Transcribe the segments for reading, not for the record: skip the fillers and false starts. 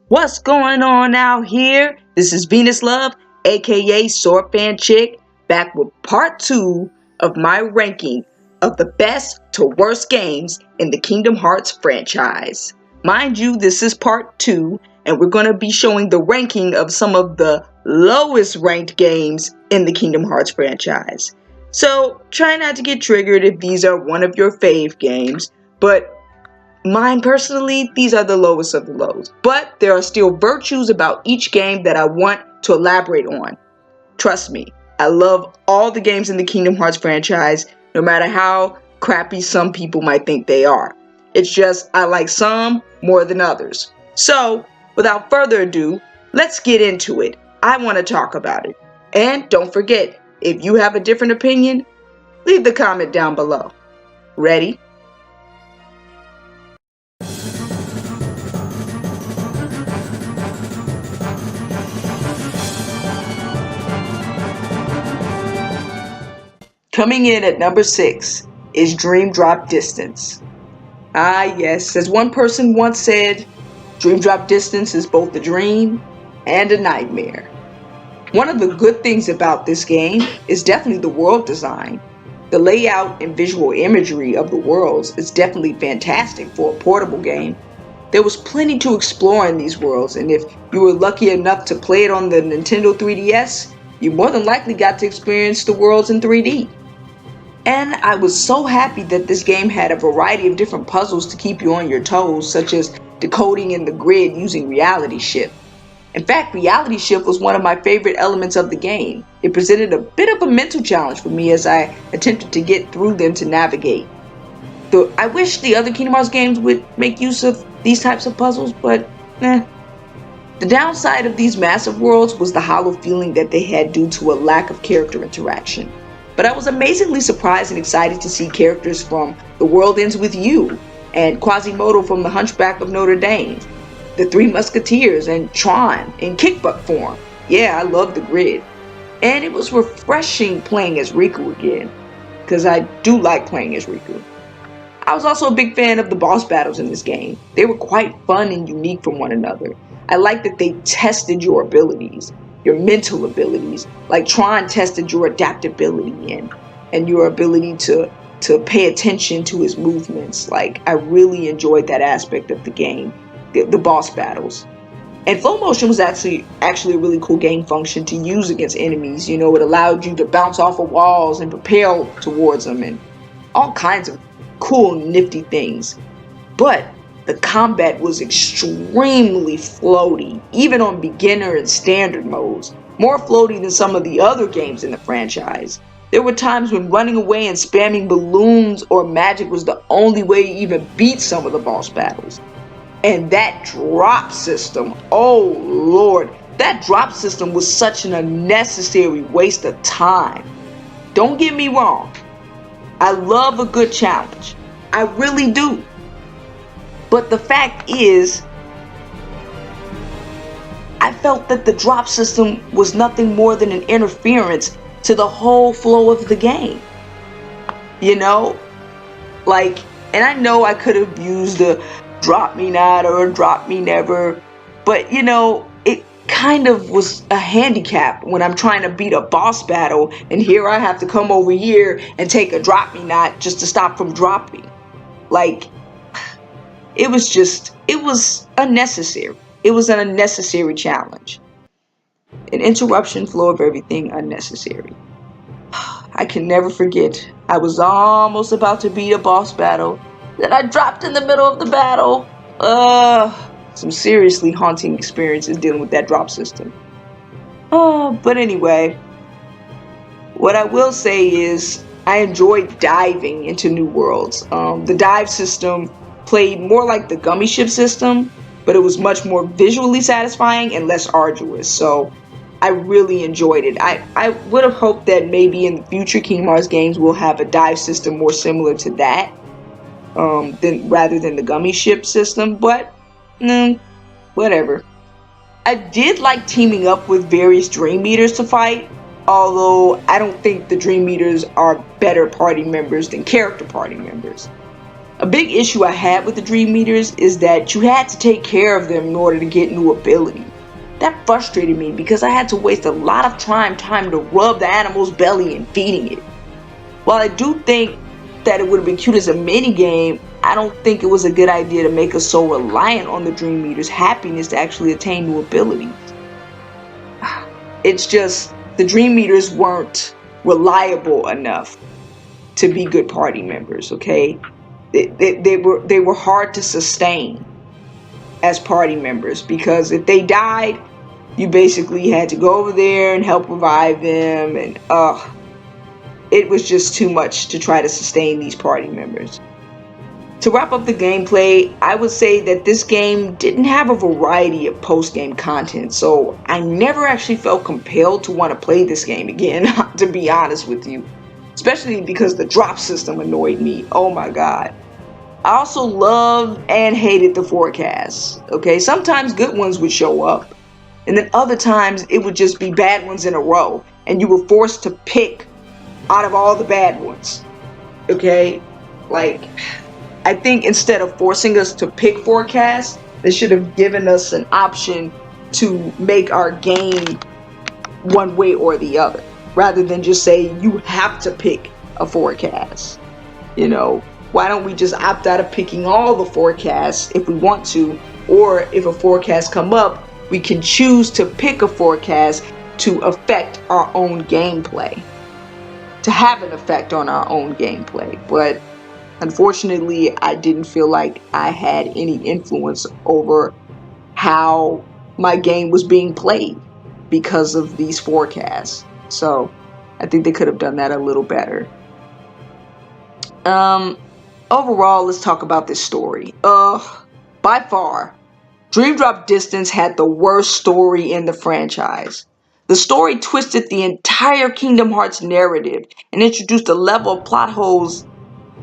What's going on out here? This is Venus Love, aka Sword Fan Chick, back with part 2 of my ranking of the best to worst games in the Kingdom Hearts franchise. Mind you, this is part 2, and we're going to be showing the ranking of some of the lowest ranked games in the Kingdom Hearts franchise. So, try not to get triggered if these are one of your fave games, but mine personally, these are the lowest of the lows. But there are still virtues about each game that I want to elaborate on. Trust me, I love all the games in the Kingdom Hearts franchise, no matter how crappy some people might think they are. It's just I like some more than others. So, without further ado, let's get into it. I want to talk about it. And don't forget, if you have a different opinion, leave the comment down below. Ready? Coming in at number 6 is Dream Drop Distance. Ah yes, as one person once said, Dream Drop Distance is both a dream and a nightmare. One of the good things about this game is definitely the world design. The layout and visual imagery of the worlds is definitely fantastic for a portable game. There was plenty to explore in these worlds, and if you were lucky enough to play it on the Nintendo 3DS, you more than likely got to experience the worlds in 3D. And I was so happy that this game had a variety of different puzzles to keep you on your toes, such as decoding in the grid using Reality Shift. In fact, Reality Shift was one of my favorite elements of the game. It presented a bit of a mental challenge for me as I attempted to get through them to navigate. I wish the other Kingdom Hearts games would make use of these types of puzzles, but The downside of these massive worlds was the hollow feeling that they had due to a lack of character interaction. But I was amazingly surprised and excited to see characters from The World Ends With You and Quasimodo from The Hunchback of Notre Dame, the Three Musketeers, and Tron in kickbutt form. Yeah, I love the grid. And it was refreshing playing as Riku again, because I do like playing as Riku. I was also a big fan of the boss battles in this game. They were quite fun and unique from one another. I liked that they tested your abilities, your mental abilities, like Tron tested your adaptability and your ability to pay attention to his movements. Like, I really enjoyed that aspect of the game, the boss battles. And flow motion was actually a really cool game function to use against enemies. You know, it allowed you to bounce off of walls and propel towards them and all kinds of cool, nifty things. But the combat was extremely floaty, even on beginner and standard modes, more floaty than some of the other games in the franchise. There were times when running away and spamming balloons or magic was the only way to even beat some of the boss battles. And that drop system, oh lord, that drop system was such an unnecessary waste of time. Don't get me wrong, I love a good challenge, I really do. But the fact is, I felt that the drop system was nothing more than an interference to the whole flow of the game. You know? Like, and I know I could have used a drop me not or drop me never, but you know, it kind of was a handicap when I'm trying to beat a boss battle and here I have to come over here and take a drop me not just to stop from dropping. Like, it was unnecessary. It was an unnecessary challenge. An interruption flow of everything unnecessary. I can never forget, I was almost about to beat a boss battle, then I dropped in the middle of the battle. Some seriously haunting experiences dealing with that drop system. But anyway, what I will say is, I enjoyed diving into new worlds. The dive system played more like the gummy ship system, but it was much more visually satisfying and less arduous, so I really enjoyed it. I would have hoped that maybe in the future Kingdom Hearts games will have a dive system more similar to that, rather than the gummy ship system, but whatever. I did like teaming up with various Dream Eaters to fight, although I don't think the Dream Eaters are better party members than character party members. A big issue I had with the Dream Eaters is that you had to take care of them in order to get new abilities. That frustrated me because I had to waste a lot of time to rub the animal's belly and feeding it. While I do think that it would have been cute as a mini game, I don't think it was a good idea to make us so reliant on the Dream Eater's happiness to actually attain new abilities. It's just the Dream Eaters weren't reliable enough to be good party members, okay? They were hard to sustain as party members, because if they died, you basically had to go over there and help revive them, and it was just too much to try to sustain these party members. To wrap up the gameplay, I would say that this game didn't have a variety of post-game content, so I never actually felt compelled to want to play this game again, to be honest with you. Especially because the drop system annoyed me. Oh my god. I also loved and hated the forecasts. Okay, sometimes good ones would show up, and then other times it would just be bad ones in a row, and you were forced to pick out of all the bad ones. Okay, like, I think instead of forcing us to pick forecasts, they should have given us an option to make our game one way or the other, rather than just say you have to pick a forecast. You know, why don't we just opt out of picking all the forecasts if we want to, or if a forecast come up, we can choose to pick a forecast to affect our own gameplay, to have an effect on our own gameplay. But unfortunately, I didn't feel like I had any influence over how my game was being played because of these forecasts. So I think they could have done that a little better. Overall, let's talk about this story. By far, Dream Drop Distance had the worst story in the franchise. The story twisted the entire Kingdom Hearts narrative and introduced a level of plot holes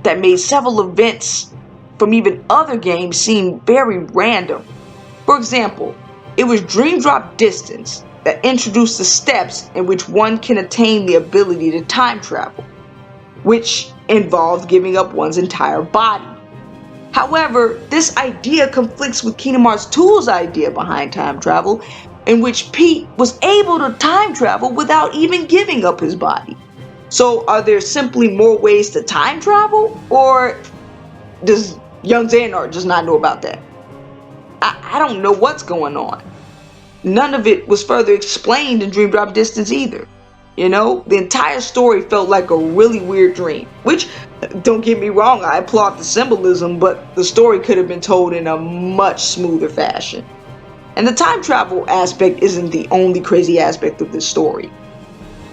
that made several events from even other games seem very random. For example, it was Dream Drop Distance that introduced the steps in which one can attain the ability to time travel, which involved giving up one's entire body. However, this idea conflicts with Kingdom Hearts 2's idea behind time travel, in which Pete was able to time travel without even giving up his body. So are there simply more ways to time travel, or does young Xehanort just not know about that? I don't know what's going on. None of it was further explained in Dream Drop Distance either. You know, the entire story felt like a really weird dream, which, don't get me wrong, I applaud the symbolism, but the story could have been told in a much smoother fashion. And the time travel aspect isn't the only crazy aspect of this story.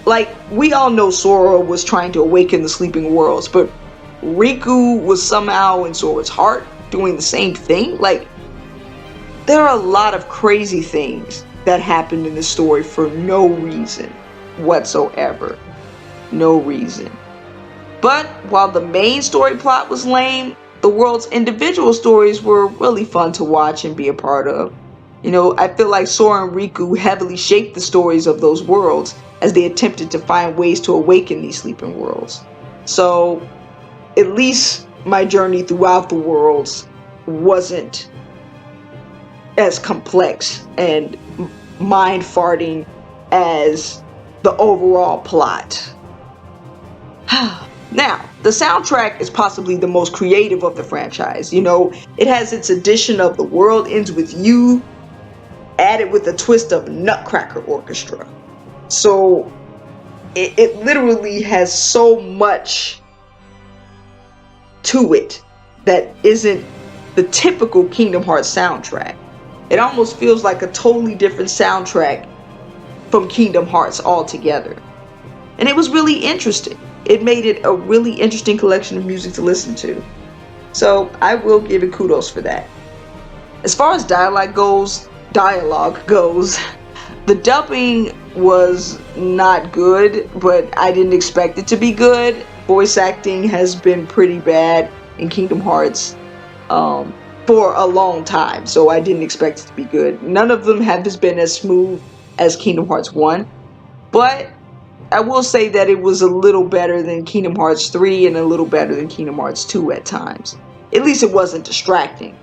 Like, we all know Sora was trying to awaken the sleeping worlds, but Riku was somehow in Sora's heart doing the same thing. Like, there are a lot of crazy things that happened in this story for no reason whatsoever. No reason. But while the main story plot was lame, the world's individual stories were really fun to watch and be a part of. You know, I feel like Sora and Riku heavily shaped the stories of those worlds as they attempted to find ways to awaken these sleeping worlds. So, at least my journey throughout the worlds wasn't as complex and mind-farting as the overall plot. Now, the soundtrack is possibly the most creative of the franchise. You know, it has its addition of The World Ends With You, added with a twist of Nutcracker Orchestra. So, it literally has so much to it that isn't the typical Kingdom Hearts soundtrack. It almost feels like a totally different soundtrack from Kingdom Hearts altogether. And it was really interesting. It made it a really interesting collection of music to listen to. So I will give it kudos for that. As far as dialogue goes, the dubbing was not good, but I didn't expect it to be good. Voice acting has been pretty bad in Kingdom Hearts for a long time, so I didn't expect it to be good. None of them have been as smooth as Kingdom Hearts 1, but I will say that it was a little better than Kingdom Hearts 3 and a little better than Kingdom Hearts 2 at times. At least it wasn't distracting.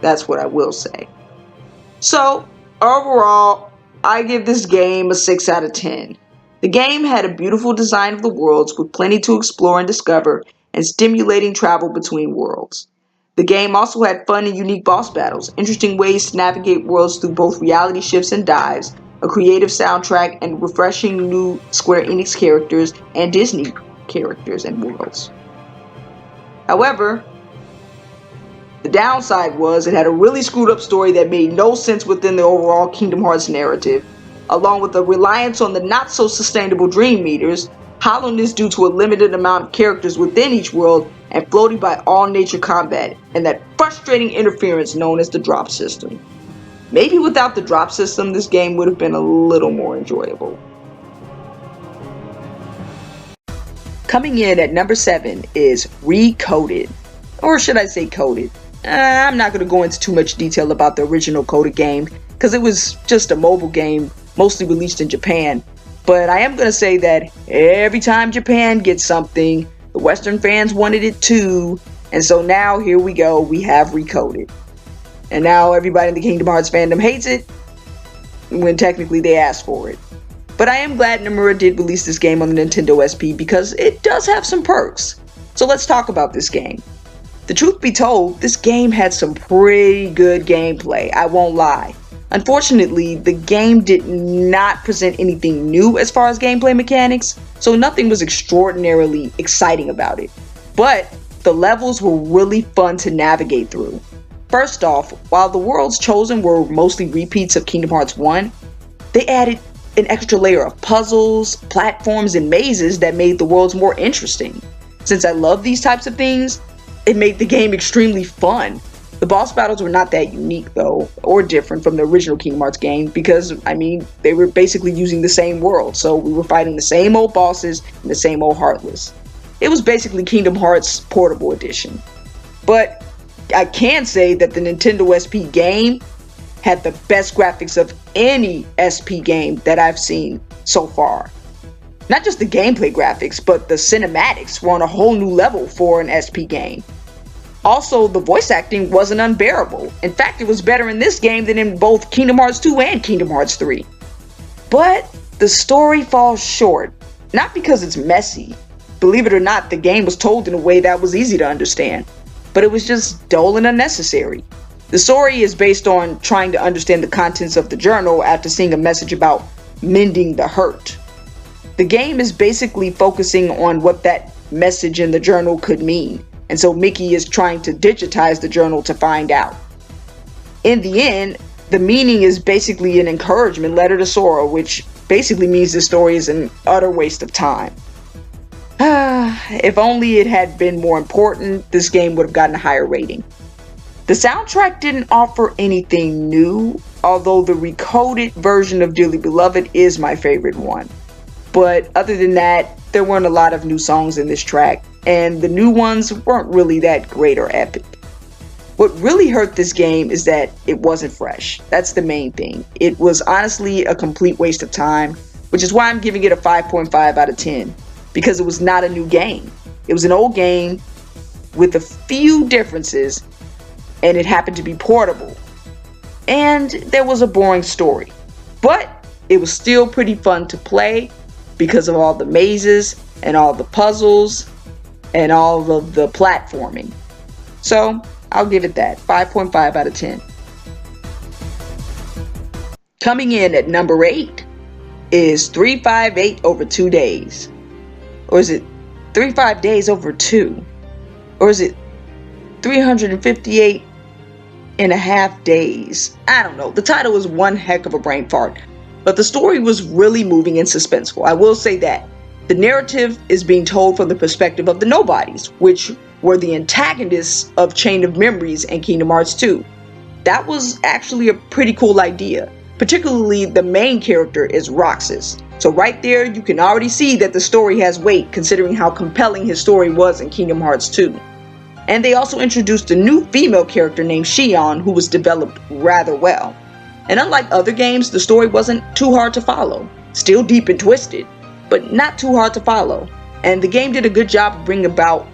That's what I will say. So, overall, I give this game a 6 out of 10. The game had a beautiful design of the worlds with plenty to explore and discover, and stimulating travel between worlds. The game also had fun and unique boss battles, interesting ways to navigate worlds through both reality shifts and dives, a creative soundtrack, and refreshing new Square Enix characters and Disney characters and worlds. However, the downside was it had a really screwed up story that made no sense within the overall Kingdom Hearts narrative, along with a reliance on the not so sustainable dream meters, hollowness due to a limited amount of characters within each world, and floating by all nature combat, and that frustrating interference known as the drop system. Maybe without the drop system, this game would have been a little more enjoyable. Coming in at number 7 is Recoded, or should I say Coded. I'm not going to go into too much detail about the original Coded game, because it was just a mobile game, mostly released in Japan. But I am going to say that every time Japan gets something, the Western fans wanted it too, and so now here we go, we have Recoded. And now everybody in the Kingdom Hearts fandom hates it, when technically they asked for it. But I am glad Nomura did release this game on the Nintendo SP because it does have some perks. So let's talk about this game. The truth be told, this game had some pretty good gameplay, I won't lie. Unfortunately, the game did not present anything new as far as gameplay mechanics, so nothing was extraordinarily exciting about it. But the levels were really fun to navigate through. First off, while the worlds chosen were mostly repeats of Kingdom Hearts 1, they added an extra layer of puzzles, platforms, and mazes that made the worlds more interesting. Since I love these types of things, it made the game extremely fun. The boss battles were not that unique though, or different from the original Kingdom Hearts game, because, they were basically using the same world, so we were fighting the same old bosses and the same old Heartless. It was basically Kingdom Hearts Portable Edition. But I can say that the Nintendo SP game had the best graphics of any SP game that I've seen so far. Not just the gameplay graphics, but the cinematics were on a whole new level for an SP game. Also, the voice acting wasn't unbearable. In fact, it was better in this game than in both Kingdom Hearts 2 and Kingdom Hearts 3. But the story falls short, not because it's messy. Believe it or not, the game was told in a way that was easy to understand, but it was just dull and unnecessary. The story is based on trying to understand the contents of the journal after seeing a message about mending the hurt. The game is basically focusing on what that message in the journal could mean, and so Mickey is trying to digitize the journal to find out. In the end, the meaning is basically an encouragement letter to Sora, which basically means the story is an utter waste of time. If only it had been more important, this game would have gotten a higher rating. The soundtrack didn't offer anything new, although the Recoded version of Dearly Beloved is my favorite one. But other than that, there weren't a lot of new songs in this track, and the new ones weren't really that great or epic. What really hurt this game is that it wasn't fresh. That's the main thing. It was honestly a complete waste of time, which is why I'm giving it a 5.5 out of 10, because it was not a new game. It was an old game with a few differences, and it happened to be portable. And there was a boring story. But it was still pretty fun to play because of all the mazes and all the puzzles and all of the platforming. So I'll give it that, 5.5 out of 10. Coming in at number 8 is 358 over 2 days. Or is it 35 days over 2? Or is it 358 and a half days? I don't know. The title is one heck of a brain fart. But the story was really moving and suspenseful, I will say that. The narrative is being told from the perspective of the Nobodies, which were the antagonists of Chain of Memories and Kingdom Hearts 2. That was actually a pretty cool idea. Particularly the main character is Roxas. So right there you can already see that the story has weight considering how compelling his story was in Kingdom Hearts 2. And they also introduced a new female character named Xion who was developed rather well. And unlike other games, the story wasn't too hard to follow. Still deep and twisted, but not too hard to follow. And the game did a good job of bringing about,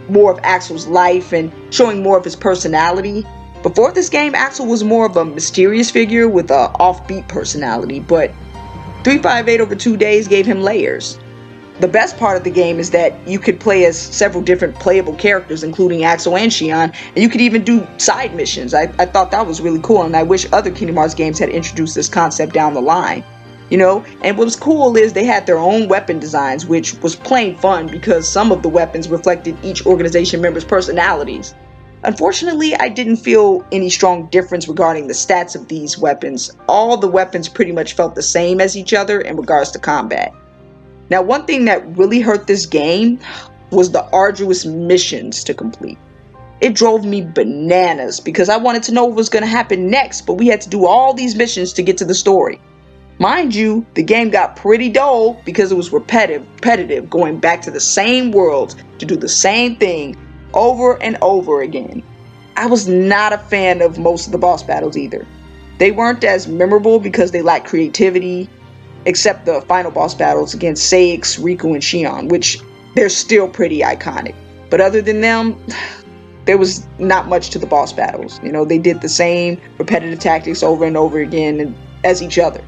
more of Axel's life and showing more of his personality. Before this game, Axel was more of a mysterious figure with a offbeat personality, but 358 over 2 days gave him layers. The best part of the game is that you could play as several different playable characters, including Axel and Xion, and you could even do side missions. I thought that was really cool, and I wish other Kingdom Hearts games had introduced this concept down the line. And what was cool is they had their own weapon designs, which was plain fun because some of the weapons reflected each organization member's personalities. Unfortunately, I didn't feel any strong difference regarding the stats of these weapons. All the weapons pretty much felt the same as each other in regards to combat. Now, one thing that really hurt this game was the arduous missions to complete. It drove me bananas because I wanted to know what was going to happen next, but we had to do all these missions to get to the story. Mind you, the game got pretty dull because it was repetitive, going back to the same worlds to do the same thing over and over again. I was not a fan of most of the boss battles either. They weren't as memorable because they lacked creativity, except the final boss battles against Saix, Riku, and Xion, which they're still pretty iconic. But other than them, there was not much to the boss battles. They did the same repetitive tactics over and over again as each other.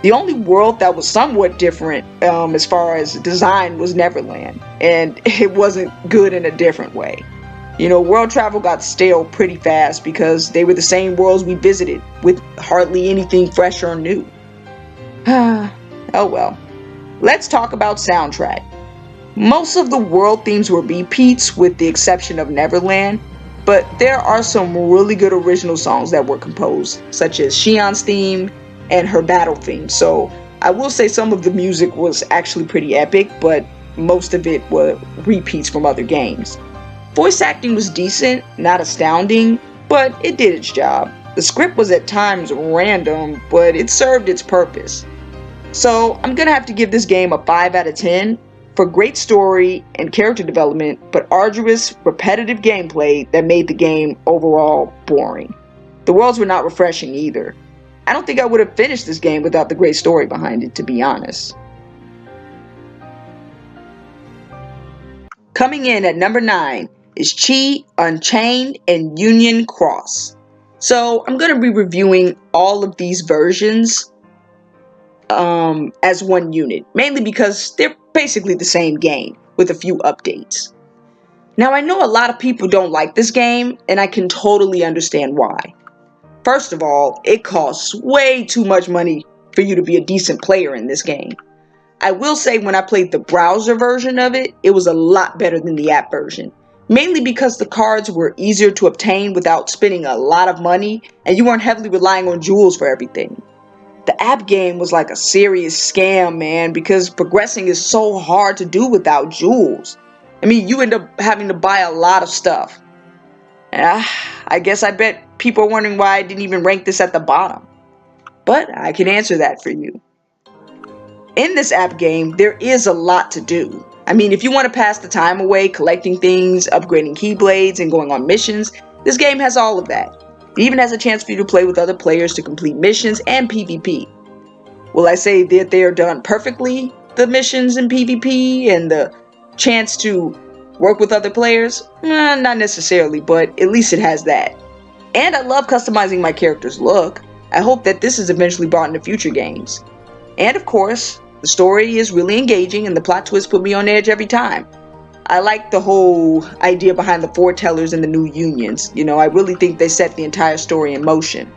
The only world that was somewhat different as far as design was Neverland, and it wasn't good in a different way. World travel got stale pretty fast because they were the same worlds we visited with hardly anything fresh or new. Oh well. Let's talk about soundtrack. Most of the world themes were repeats with the exception of Neverland, but there are some really good original songs that were composed, such as Xion's theme and her battle theme. So I will say some of the music was actually pretty epic, but most of it were repeats from other games. Voice acting was decent, not astounding, but it did its job. The script was at times random, but it served its purpose. So I'm gonna have to give this game a 5 out of 10 for great story and character development, but arduous, repetitive gameplay that made the game overall boring. The worlds were not refreshing either. I don't think I would have finished this game without the great story behind it, to be honest. Coming in at number 9 is Chi, Unchained, and Union Cross. So I'm going to be reviewing all of these versions as one unit, mainly because they're basically the same game with a few updates. Now, I know a lot of people don't like this game, and I can totally understand why. First of all, it costs way too much money for you to be a decent player in this game. I will say when I played the browser version of it, it was a lot better than the app version. Mainly because the cards were easier to obtain without spending a lot of money, and you weren't heavily relying on jewels for everything. The app game was like a serious scam, man, because progressing is so hard to do without jewels. I mean, you end up having to buy a lot of stuff. And I guess I bet people are wondering why I didn't even rank this at the bottom. But I can answer that for you. In this app game, there is a lot to do. I mean, if you want to pass the time away, collecting things, upgrading keyblades, and going on missions, this game has all of that. It even has a chance for you to play with other players to complete missions and PvP. Will I say that they are done perfectly, the missions in PvP and the chance to work with other players? Not necessarily, but at least it has that. And I love customizing my character's look. I hope that this is eventually brought into future games. And of course, the story is really engaging and the plot twists put me on edge every time. I like the whole idea behind the foretellers and the new unions. I really think they set the entire story in motion.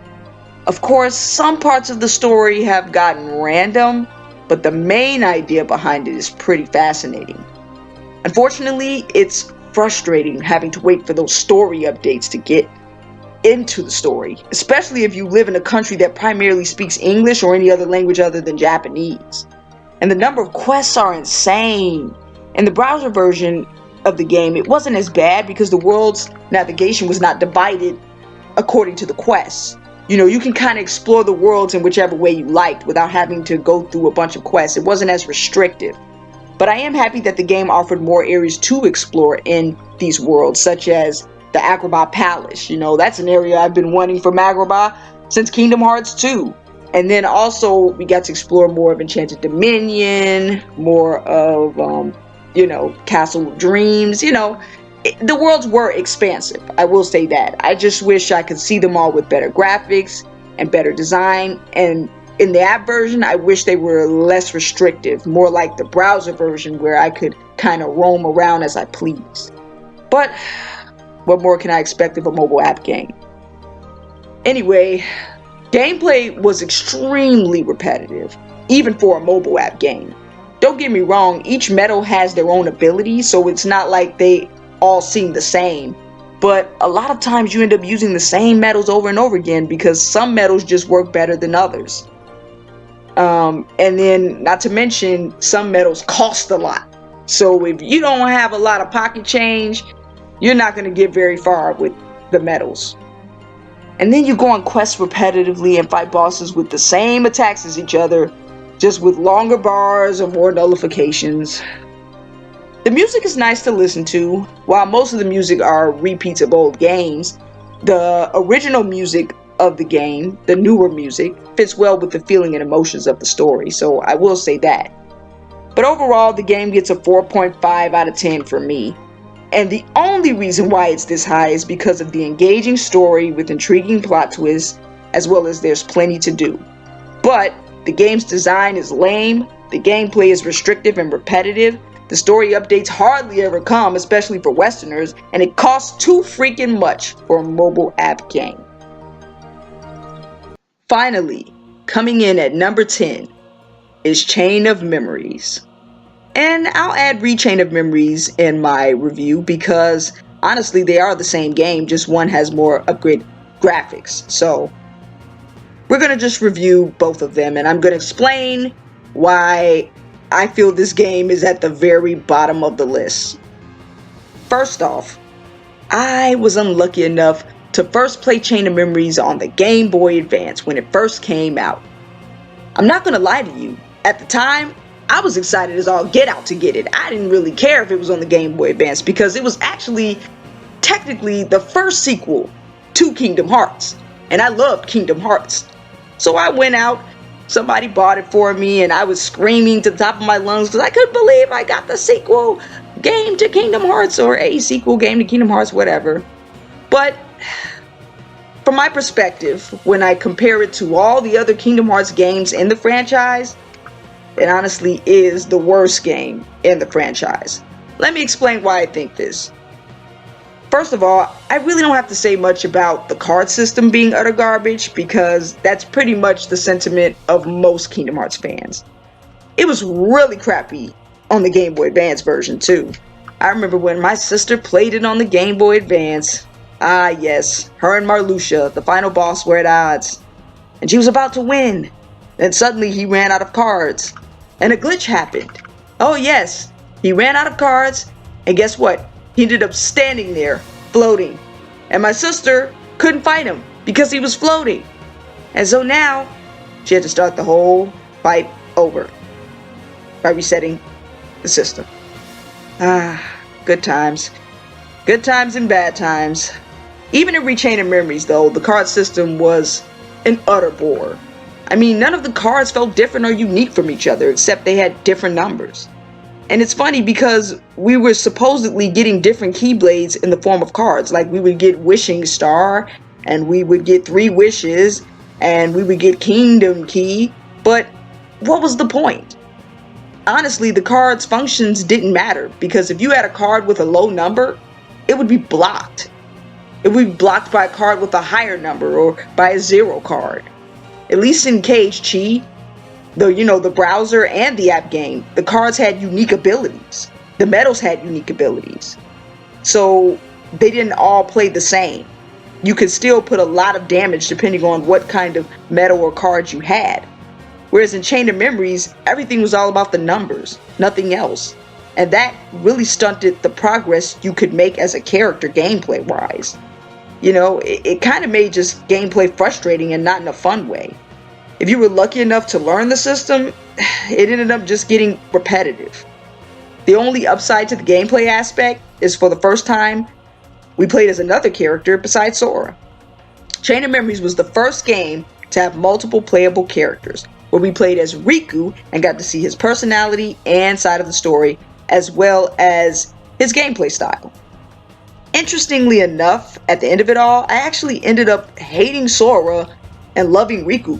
Of course, some parts of the story have gotten random, but the main idea behind it is pretty fascinating. Unfortunately, it's frustrating having to wait for those story updates to get into the story, especially if you live in a country that primarily speaks English or any other language other than Japanese. And the number of quests are insane. In the browser version of the game, it wasn't as bad because the world's navigation was not divided according to the quests. You can kind of explore the worlds in whichever way you liked without having to go through a bunch of quests. It wasn't as restrictive. But I am happy that the game offered more areas to explore in these worlds, such as the Agrabah Palace. That's an area I've been wanting from Agrabah since Kingdom Hearts 2. And then also we got to explore more of Enchanted Dominion, more of, Castle of Dreams. The worlds were expansive, I will say that. I just wish I could see them all with better graphics and better design, and in the app version I wish they were less restrictive, more like the browser version where I could kind of roam around as I pleased. But what more can I expect of a mobile app game? Anyway, gameplay was extremely repetitive, even for a mobile app game. Don't get me wrong, each medal has their own abilities, so it's not like they all seem the same, but a lot of times you end up using the same medals over and over again because some medals just work better than others. And then, not to mention, some medals cost a lot. So if you don't have a lot of pocket change, you're not going to get very far with the medals. And then you go on quests repetitively and fight bosses with the same attacks as each other, just with longer bars or more nullifications. The music is nice to listen to. While most of the music are repeats of old games, the original music of the game, the newer music, fits well with the feeling and emotions of the story, so I will say that. But overall, the game gets a 4.5 out of 10 for me. And the only reason why it's this high is because of the engaging story with intriguing plot twists, as well as there's plenty to do. But the game's design is lame, the gameplay is restrictive and repetitive, the story updates hardly ever come, especially for Westerners, and it costs too freaking much for a mobile app game. Finally, coming in at number 10 is Chain of Memories. And I'll add Rechain of Memories in my review because honestly they are the same game, just one has more upgraded graphics. So we're going to just review both of them, and I'm going to explain why I feel this game is at the very bottom of the list. First off, I was unlucky enough to first play Chain of Memories on the Game Boy Advance when it first came out. I'm not going to lie to you, at the time, I was excited as all get out to get it. I didn't really care if it was on the Game Boy Advance because it was actually technically the first sequel to Kingdom Hearts, and I loved Kingdom Hearts. So I went out, somebody bought it for me, and I was screaming to the top of my lungs because I couldn't believe I got the sequel game to Kingdom Hearts, or a sequel game to Kingdom Hearts, whatever. But from my perspective, when I compare it to all the other Kingdom Hearts games in the franchise, it honestly is the worst game in the franchise. Let me explain why I think this. First of all, I really don't have to say much about the card system being utter garbage because that's pretty much the sentiment of most Kingdom Hearts fans. It was really crappy on the Game Boy Advance version too. I remember when my sister played it on the Game Boy Advance. Ah yes, her and Marluxia, the final boss, were at odds. And she was about to win. Then suddenly he ran out of cards. And a glitch happened. Oh yes, he ran out of cards. And guess what? He ended up standing there, floating. And my sister couldn't fight him because he was floating. And so now, she had to start the whole fight over by resetting the system. Ah, good times. Good times and bad times. Even in Rechain of Memories, though, the card system was an utter bore. I mean, none of the cards felt different or unique from each other, except they had different numbers. And it's funny because we were supposedly getting different Keyblades in the form of cards. Like we would get Wishing Star, and we would get 3 Wishes, and we would get Kingdom Key. But what was the point? Honestly, the card's functions didn't matter, because if you had a card with a low number, it would be blocked. It would be blocked by a card with a higher number, or by a 0 card. At least in Cage Chi, the browser and the app game, the cards had unique abilities. The medals had unique abilities. So they didn't all play the same. You could still put a lot of damage depending on what kind of medal or cards you had. Whereas in Chain of Memories, everything was all about the numbers, nothing else. And that really stunted the progress you could make as a character gameplay-wise. It kind of made just gameplay frustrating and not in a fun way. If you were lucky enough to learn the system, it ended up just getting repetitive. The only upside to the gameplay aspect is for the first time, we played as another character besides Sora. Chain of Memories was the first game to have multiple playable characters, where we played as Riku and got to see his personality and side of the story, as well as his gameplay style. Interestingly enough, at the end of it all, I actually ended up hating Sora and loving Riku,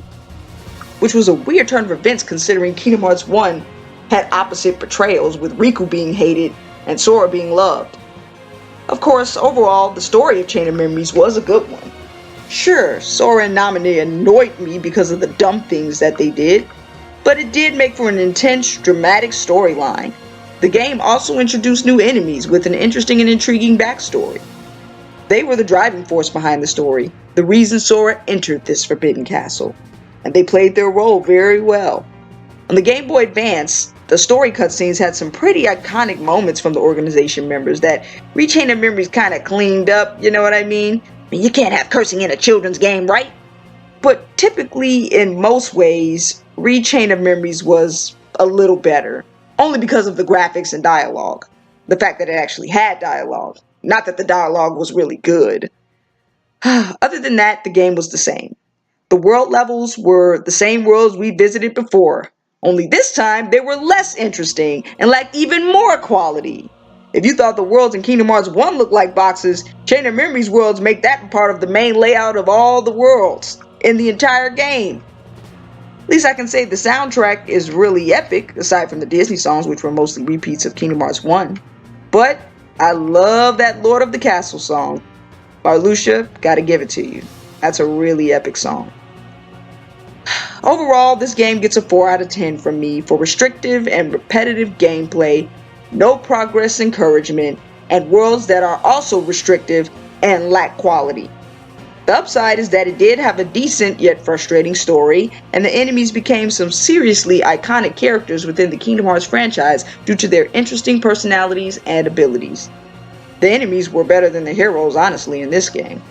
which was a weird turn of events considering Kingdom Hearts 1 had opposite portrayals, with Riku being hated and Sora being loved. Of course, overall, the story of Chain of Memories was a good one. Sure, Sora and Naminé annoyed me because of the dumb things that they did, but it did make for an intense, dramatic storyline. The game also introduced new enemies with an interesting and intriguing backstory. They were the driving force behind the story, the reason Sora entered this Forbidden Castle, and they played their role very well. On the Game Boy Advance, the story cutscenes had some pretty iconic moments from the organization members that Chain of Memories kind of cleaned up, you know what I mean? You can't have cursing in a children's game, right? But typically, in most ways, Chain of Memories was a little better, only because of the graphics and dialogue. The fact that it actually had dialogue. Not that the dialogue was really good. Other than that, the game was the same. The world levels were the same worlds we visited before, only this time they were less interesting and lacked even more quality. If you thought the worlds in Kingdom Hearts 1 looked like boxes, Chain of Memories worlds make that part of the main layout of all the worlds in the entire game. At least I can say the soundtrack is really epic, aside from the Disney songs, which were mostly repeats of Kingdom Hearts 1. But I love that Lord of the Castle song. By Lucia, gotta give it to you. That's a really epic song. Overall, this game gets a 4 out of 10 from me for restrictive and repetitive gameplay, no progress encouragement, and worlds that are also restrictive and lack quality. The upside is that it did have a decent yet frustrating story, and the enemies became some seriously iconic characters within the Kingdom Hearts franchise due to their interesting personalities and abilities. The enemies were better than the heroes, honestly, in this game.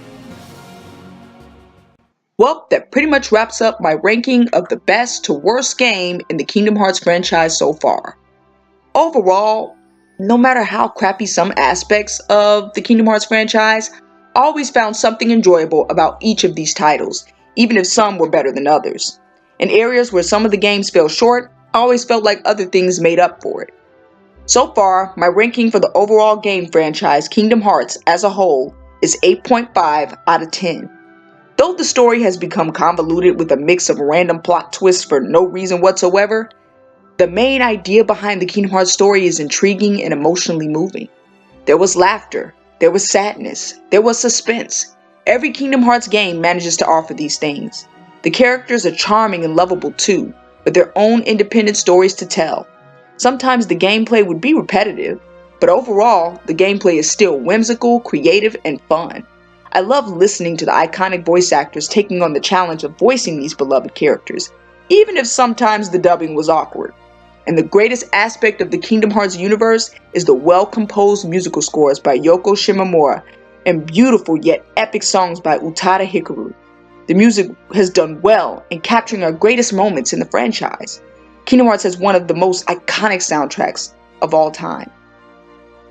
Well, that pretty much wraps up my ranking of the best to worst game in the Kingdom Hearts franchise so far. Overall, no matter how crappy some aspects of the Kingdom Hearts franchise, I always found something enjoyable about each of these titles, even if some were better than others. In areas where some of the games fell short, I always felt like other things made up for it. So far, my ranking for the overall game franchise Kingdom Hearts as a whole is 8.5 out of 10. Though the story has become convoluted with a mix of random plot twists for no reason whatsoever, the main idea behind the Kingdom Hearts story is intriguing and emotionally moving. There was laughter, there was sadness, there was suspense. Every Kingdom Hearts game manages to offer these things. The characters are charming and lovable too, with their own independent stories to tell. Sometimes the gameplay would be repetitive, but overall, the gameplay is still whimsical, creative, and fun. I love listening to the iconic voice actors taking on the challenge of voicing these beloved characters, even if sometimes the dubbing was awkward. And the greatest aspect of the Kingdom Hearts universe is the well-composed musical scores by Yoko Shimomura and beautiful yet epic songs by Utada Hikaru. The music has done well in capturing our greatest moments in the franchise. Kingdom Hearts has one of the most iconic soundtracks of all time.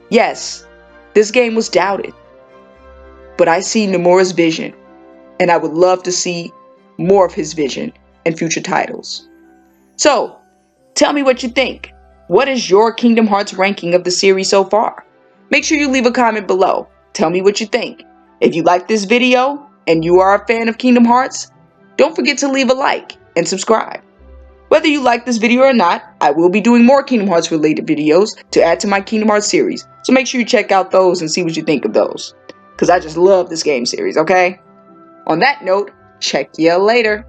Yes, this game was doubted, but I see Nomura's vision, and I would love to see more of his vision in future titles. So, tell me what you think. What is your Kingdom Hearts ranking of the series so far? Make sure you leave a comment below. Tell me what you think. If you like this video and you are a fan of Kingdom Hearts, don't forget to leave a like and subscribe. Whether you like this video or not, I will be doing more Kingdom Hearts related videos to add to my Kingdom Hearts series, so make sure you check out those and see what you think of those, because I just love this game series, okay? On that note, check ya later.